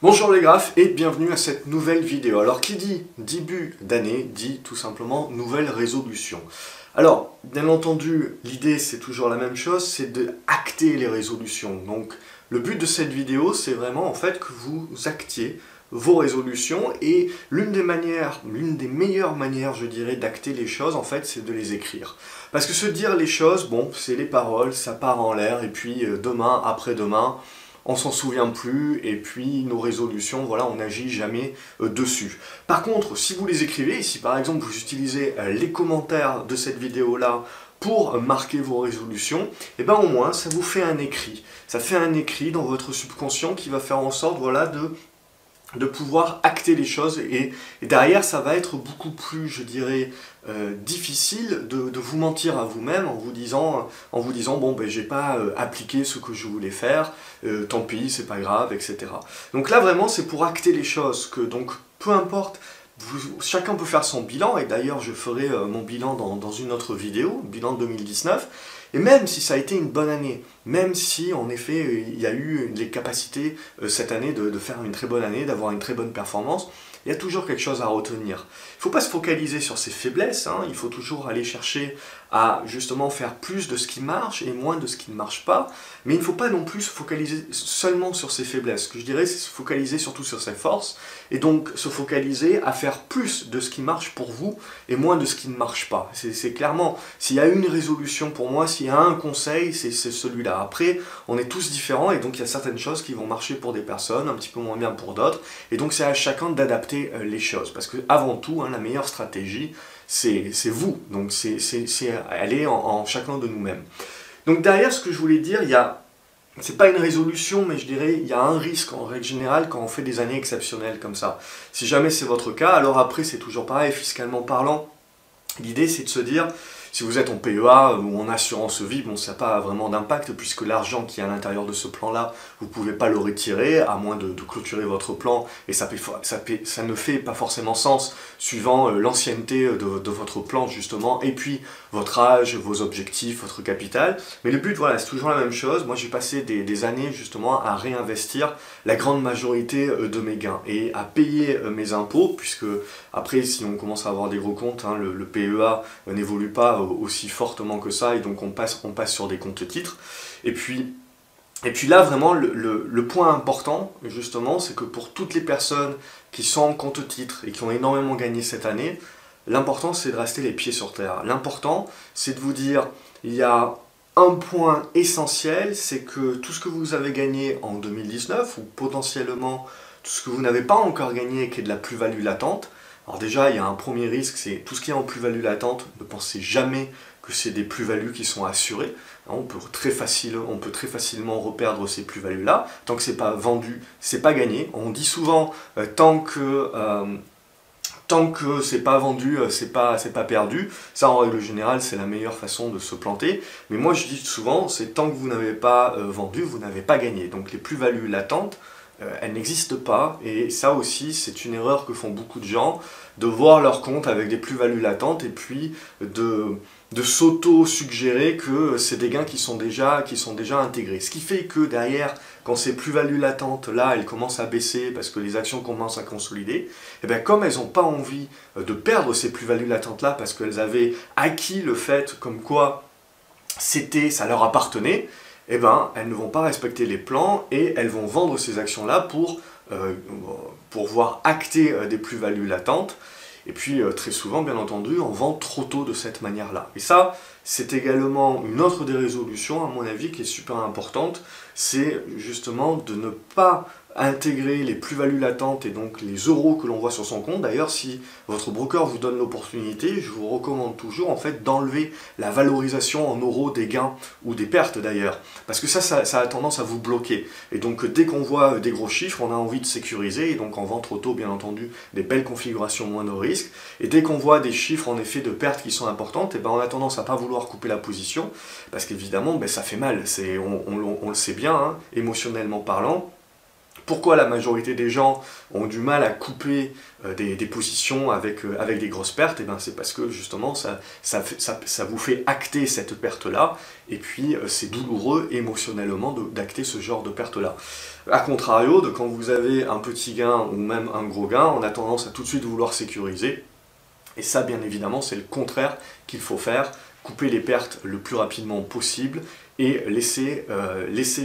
Bonjour les graphes et bienvenue à cette nouvelle vidéo. Alors qui dit début d'année dit tout simplement nouvelle résolution. Alors bien entendu l'idée c'est toujours la même chose, c'est de acter les résolutions. Donc le but de cette vidéo c'est vraiment en fait que vous actiez vos résolutions et l'une des meilleures manières je dirais d'acter les choses en fait c'est de les écrire. Parce que se dire les choses, bon c'est les paroles, ça part en l'air et puis demain, après-demain, on s'en souvient plus, et puis nos résolutions, voilà, on n'agit jamais dessus. Par contre, si vous les écrivez, si par exemple vous utilisez les commentaires de cette vidéo-là pour marquer vos résolutions, et bien au moins ça vous fait un écrit. Ça fait un écrit dans votre subconscient qui va faire en sorte, voilà, de pouvoir acter les choses et derrière ça va être beaucoup plus, je dirais, difficile de vous mentir à vous-même en vous disant bon ben j'ai pas appliqué ce que je voulais faire, tant pis, c'est pas grave, etc. Donc là vraiment c'est pour acter les choses, que donc peu importe, chacun peut faire son bilan, et d'ailleurs je ferai mon bilan dans une autre vidéo, bilan de 2019, et même si ça a été une bonne année, même si en effet il y a eu les capacités cette année de faire une très bonne année, d'avoir une très bonne performance, il y a toujours quelque chose à retenir. Il ne faut pas se focaliser sur ses faiblesses, hein, il faut toujours aller chercher à justement faire plus de ce qui marche et moins de ce qui ne marche pas, mais il ne faut pas non plus se focaliser seulement sur ses faiblesses. Ce que je dirais, c'est se focaliser surtout sur ses forces, et donc se focaliser à faire plus de ce qui marche pour vous et moins de ce qui ne marche pas. C'est clairement, s'il y a une résolution pour moi, s'il y a un conseil, c'est celui-là. Après, on est tous différents, et donc il y a certaines choses qui vont marcher pour des personnes, un petit peu moins bien pour d'autres, et donc c'est à chacun d'adapter les choses, parce que avant tout, hein, la meilleure stratégie, c'est vous, donc c'est aller en chacun de nous-mêmes. Donc derrière, ce que je voulais dire, c'est pas une résolution, mais je dirais il y a un risque en règle générale quand on fait des années exceptionnelles comme ça. Si jamais c'est votre cas, alors après c'est toujours pareil, fiscalement parlant, l'idée c'est de se dire, si vous êtes en PEA ou en assurance vie, bon ça n'a pas vraiment d'impact puisque l'argent qui est à l'intérieur de ce plan-là, vous ne pouvez pas le retirer à moins de clôturer votre plan, et ça ne fait pas forcément sens suivant l'ancienneté de votre plan justement, et puis votre âge, vos objectifs, votre capital. Mais le but, voilà, c'est toujours la même chose. Moi j'ai passé des années justement à réinvestir la grande majorité de mes gains et à payer mes impôts, puisque après si on commence à avoir des gros comptes, hein, le PEA n'évolue pas aussi fortement que ça, et donc on passe sur des comptes titres. Et puis là, vraiment, le point important, justement, c'est que pour toutes les personnes qui sont en compte titre et qui ont énormément gagné cette année, l'important, c'est de rester les pieds sur terre. L'important, c'est de vous dire, il y a un point essentiel, c'est que tout ce que vous avez gagné en 2019, ou potentiellement tout ce que vous n'avez pas encore gagné et qui est de la plus-value latente. Alors déjà, il y a un premier risque, c'est tout ce qui est en plus-value latente, ne pensez jamais que c'est des plus-values qui sont assurées. On peut très facilement reperdre ces plus-values-là. Tant que c'est pas vendu, c'est pas gagné. On dit souvent, tant que c'est pas vendu, c'est pas perdu. Ça, en règle générale, c'est la meilleure façon de se planter. Mais moi, je dis souvent, c'est tant que vous n'avez pas vendu, vous n'avez pas gagné. Donc les plus-values latentes, elles n'existent pas, et ça aussi c'est une erreur que font beaucoup de gens, de voir leur compte avec des plus-values latentes et puis de s'auto-suggérer que c'est des gains qui sont déjà intégrés. Ce qui fait que derrière, quand ces plus-values latentes là, elles commencent à baisser parce que les actions commencent à consolider, et bien comme elles n'ont pas envie de perdre ces plus-values latentes là parce qu'elles avaient acquis le fait comme quoi ça leur appartenait, eh ben, elles ne vont pas respecter les plans et elles vont vendre ces actions-là pour voir acter des plus-values latentes. Et puis très souvent, bien entendu, on vend trop tôt de cette manière-là. Et ça, c'est également une autre des résolutions, à mon avis, qui est super importante, c'est justement de ne pas intégrer les plus-values latentes et donc les euros que l'on voit sur son compte. D'ailleurs, si votre broker vous donne l'opportunité, je vous recommande toujours en fait d'enlever la valorisation en euros des gains ou des pertes d'ailleurs, parce que ça a tendance à vous bloquer. Et donc dès qu'on voit des gros chiffres, on a envie de sécuriser, et donc on vend trop tôt, bien entendu, des belles configurations moins de risques. Et dès qu'on voit des chiffres en effet de pertes qui sont importantes, et ben on a tendance à pas vouloir couper la position, parce qu'évidemment ben, ça fait mal, on le sait bien, hein, émotionnellement parlant. Pourquoi la majorité des gens ont du mal à couper des positions avec des grosses pertes? Et ben c'est parce que justement ça vous fait acter cette perte-là, et puis c'est douloureux émotionnellement d'acter ce genre de perte-là. A contrario, de quand vous avez un petit gain ou même un gros gain, on a tendance à tout de suite vouloir sécuriser, et ça bien évidemment c'est le contraire qu'il faut faire, couper les pertes le plus rapidement possible, et laisser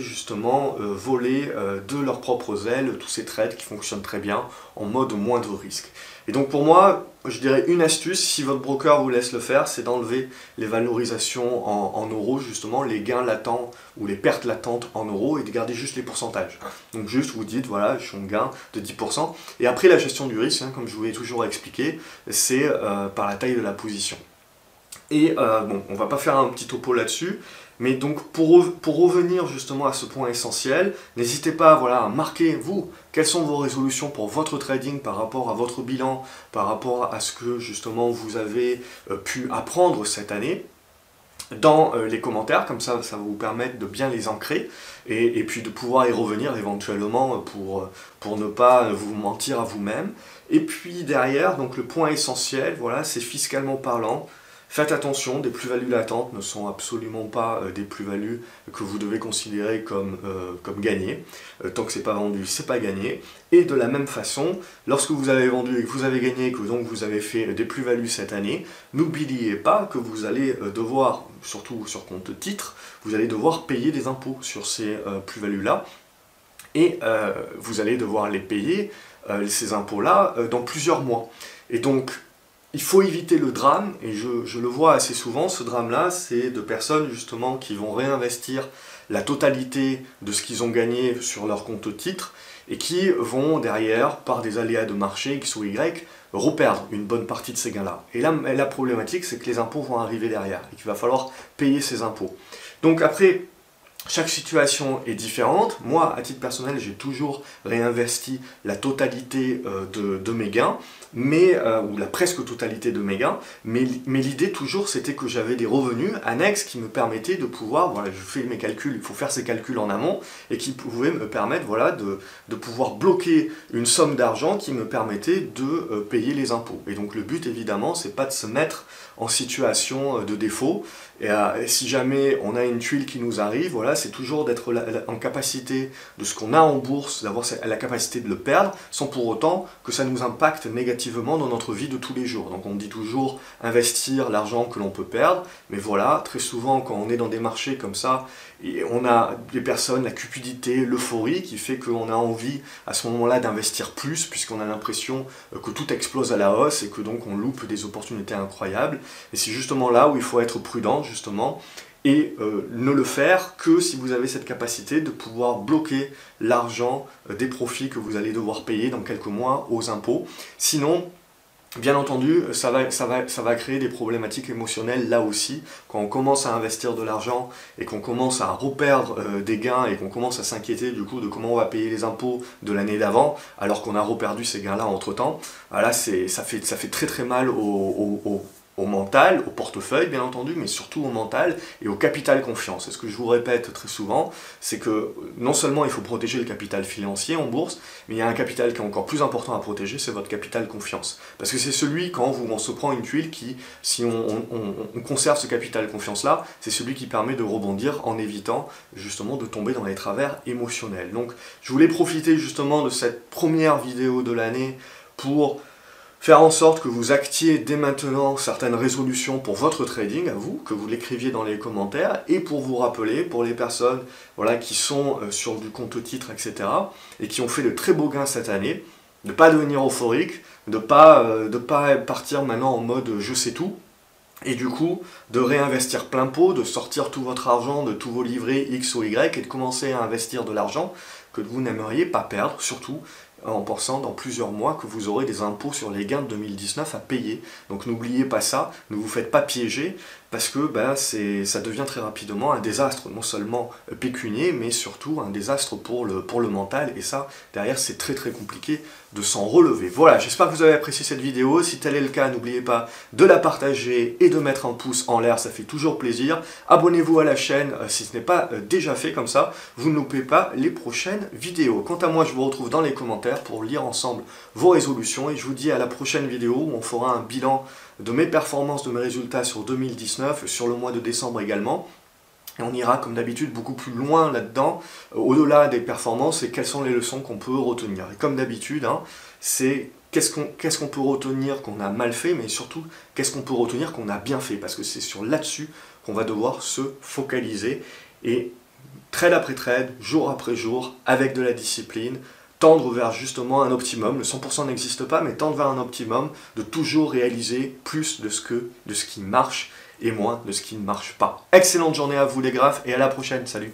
justement voler de leurs propres ailes tous ces trades qui fonctionnent très bien en mode moindre risque. Et donc pour moi, je dirais une astuce, si votre broker vous laisse le faire, c'est d'enlever les valorisations en euros, justement, les gains latents ou les pertes latentes en euros, et de garder juste les pourcentages. Donc juste vous dites, voilà, je suis en gain de 10%. Et après la gestion du risque, hein, comme je vous l'ai toujours expliqué, c'est par la taille de la position. Et bon, on va pas faire un petit topo là-dessus, mais donc pour revenir justement à ce point essentiel, n'hésitez pas voilà, à marquer, vous, quelles sont vos résolutions pour votre trading par rapport à votre bilan, par rapport à ce que justement vous avez pu apprendre cette année, dans les commentaires, comme ça va vous permettre de bien les ancrer, et puis de pouvoir y revenir éventuellement pour ne pas vous mentir à vous-même. Et puis derrière, donc le point essentiel, voilà, c'est fiscalement parlant. Faites attention, des plus-values latentes ne sont absolument pas des plus-values que vous devez considérer comme gagnées. Tant que c'est pas vendu, c'est pas gagné. Et de la même façon, lorsque vous avez vendu et que vous avez gagné, et que donc vous avez fait des plus-values cette année, n'oubliez pas que vous allez devoir, surtout sur compte titre, vous allez devoir payer des impôts sur ces plus-values-là. Et vous allez devoir les payer, ces impôts-là, dans plusieurs mois. Et donc, il faut éviter le drame, et je le vois assez souvent, ce drame-là, c'est de personnes justement qui vont réinvestir la totalité de ce qu'ils ont gagné sur leur compte titre, et qui vont derrière, par des aléas de marché X ou Y, reperdre une bonne partie de ces gains-là. Et là, la problématique, c'est que les impôts vont arriver derrière, et qu'il va falloir payer ces impôts. Donc après, chaque situation est différente. Moi, à titre personnel, j'ai toujours réinvesti la totalité de mes gains, ou la presque totalité de mes gains, mais l'idée toujours c'était que j'avais des revenus annexes qui me permettaient de pouvoir, voilà, je fais mes calculs, il faut faire ces calculs en amont, et qui pouvaient me permettre voilà, de pouvoir bloquer une somme d'argent qui me permettait de payer les impôts. Et donc le but évidemment, c'est pas de se mettre en situation de défaut, et si jamais on a une tuile qui nous arrive, voilà, c'est toujours d'être en capacité de ce qu'on a en bourse, d'avoir la capacité de le perdre, sans pour autant que ça nous impacte négativement dans notre vie de tous les jours. Donc on dit toujours investir l'argent que l'on peut perdre, mais voilà, très souvent quand on est dans des marchés comme ça, et on a des personnes, la cupidité, l'euphorie qui fait qu'on a envie à ce moment-là d'investir plus, puisqu'on a l'impression que tout explose à la hausse et que donc on loupe des opportunités incroyables. Et c'est justement là où il faut être prudent, justement, et ne le faire que si vous avez cette capacité de pouvoir bloquer l'argent des profits que vous allez devoir payer dans quelques mois aux impôts. Sinon, bien entendu, ça va créer des problématiques émotionnelles là aussi, quand on commence à investir de l'argent et qu'on commence à reperdre des gains et qu'on commence à s'inquiéter du coup de comment on va payer les impôts de l'année d'avant, alors qu'on a reperdu ces gains-là entre-temps. Là, ça fait très très mal au mental, au portefeuille bien entendu, mais surtout au mental et au capital confiance. Et ce que je vous répète très souvent, c'est que non seulement il faut protéger le capital financier en bourse, mais il y a un capital qui est encore plus important à protéger, c'est votre capital confiance. Parce que c'est celui, quand on se prend une tuile, qui, si on conserve ce capital confiance-là, c'est celui qui permet de rebondir en évitant justement de tomber dans les travers émotionnels. Donc je voulais profiter justement de cette première vidéo de l'année pour faire en sorte que vous actiez dès maintenant certaines résolutions pour votre trading, à vous, que vous l'écriviez dans les commentaires, et pour vous rappeler, pour les personnes voilà, qui sont sur du compte titre, etc., et qui ont fait de très beaux gains cette année, de ne pas devenir euphorique, de pas partir maintenant en mode je sais tout, et du coup de réinvestir plein pot, de sortir tout votre argent de tous vos livrets X ou Y, et de commencer à investir de l'argent que vous n'aimeriez pas perdre, surtout en pensant dans plusieurs mois que vous aurez des impôts sur les gains de 2019 à payer. Donc n'oubliez pas ça, ne vous faites pas piéger parce que ça devient très rapidement un désastre, non seulement pécunier, mais surtout un désastre pour le mental, et ça, derrière, c'est très très compliqué de s'en relever. Voilà, j'espère que vous avez apprécié cette vidéo. Si tel est le cas, n'oubliez pas de la partager et de mettre un pouce en l'air, ça fait toujours plaisir. Abonnez-vous à la chaîne si ce n'est pas déjà fait, comme ça, vous ne loupez pas les prochaines vidéos. Quant à moi, je vous retrouve dans les commentaires pour lire ensemble vos résolutions, et je vous dis à la prochaine vidéo où on fera un bilan de mes performances, de mes résultats sur 2019, sur le mois de décembre également. Et on ira, comme d'habitude, beaucoup plus loin là-dedans, au-delà des performances, et quelles sont les leçons qu'on peut retenir. Et comme d'habitude, c'est qu'est-ce qu'on peut retenir qu'on a mal fait, mais surtout, qu'est-ce qu'on peut retenir qu'on a bien fait, parce que c'est sur là-dessus qu'on va devoir se focaliser, et trade après trade, jour après jour, avec de la discipline, tendre vers justement un optimum. Le 100% n'existe pas, mais tendre vers un optimum, de toujours réaliser plus de ce qui marche, et moins de ce qui ne marche pas. Excellente journée à vous les graphes, et à la prochaine, salut!